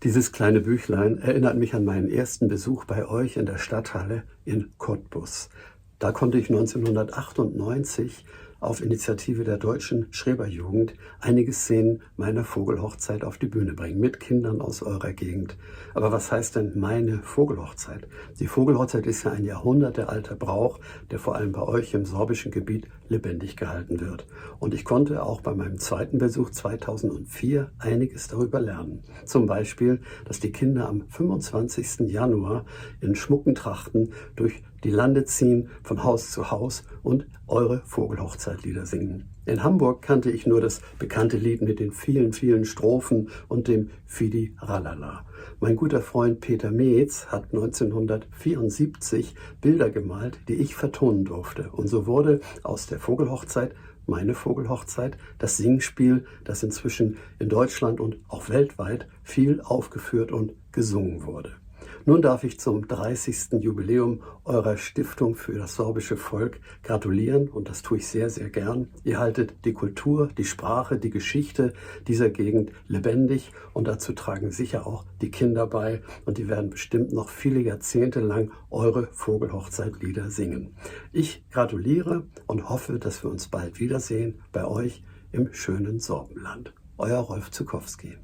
Dieses kleine Büchlein erinnert mich an meinen ersten Besuch bei euch in der Stadthalle in Cottbus. Da konnte ich 1998 auf Initiative der Deutschen Schreberjugend einige Szenen meiner Vogelhochzeit auf die Bühne bringen, mit Kindern aus eurer Gegend. Aber was heißt denn meine Vogelhochzeit? Die Vogelhochzeit ist ja ein jahrhundertealter Brauch, der vor allem bei euch im sorbischen Gebiet lebendig gehalten wird. Und ich konnte auch bei meinem zweiten Besuch 2004 einiges darüber lernen. Zum Beispiel, dass die Kinder am 25. Januar in schmucken Trachten durch die Lande ziehen, von Haus zu Haus und eure Vogelhochzeitlieder singen. In Hamburg kannte ich nur das bekannte Lied mit den vielen, vielen Strophen und dem Fidi Ralala. Mein guter Freund Peter Meetz hat 1974 Bilder gemalt, die ich vertonen durfte. Und so wurde aus der Vogelhochzeit, meine Vogelhochzeit, das Singspiel, das inzwischen in Deutschland und auch weltweit viel aufgeführt und gesungen wurde. Nun darf ich zum 30. Jubiläum eurer Stiftung für das sorbische Volk gratulieren und das tue ich sehr, sehr gern. Ihr haltet die Kultur, die Sprache, die Geschichte dieser Gegend lebendig und dazu tragen sicher auch die Kinder bei und die werden bestimmt noch viele Jahrzehnte lang eure Vogelhochzeitlieder singen. Ich gratuliere und hoffe, dass wir uns bald wiedersehen bei euch im schönen Sorbenland. Euer Rolf Zuckowski.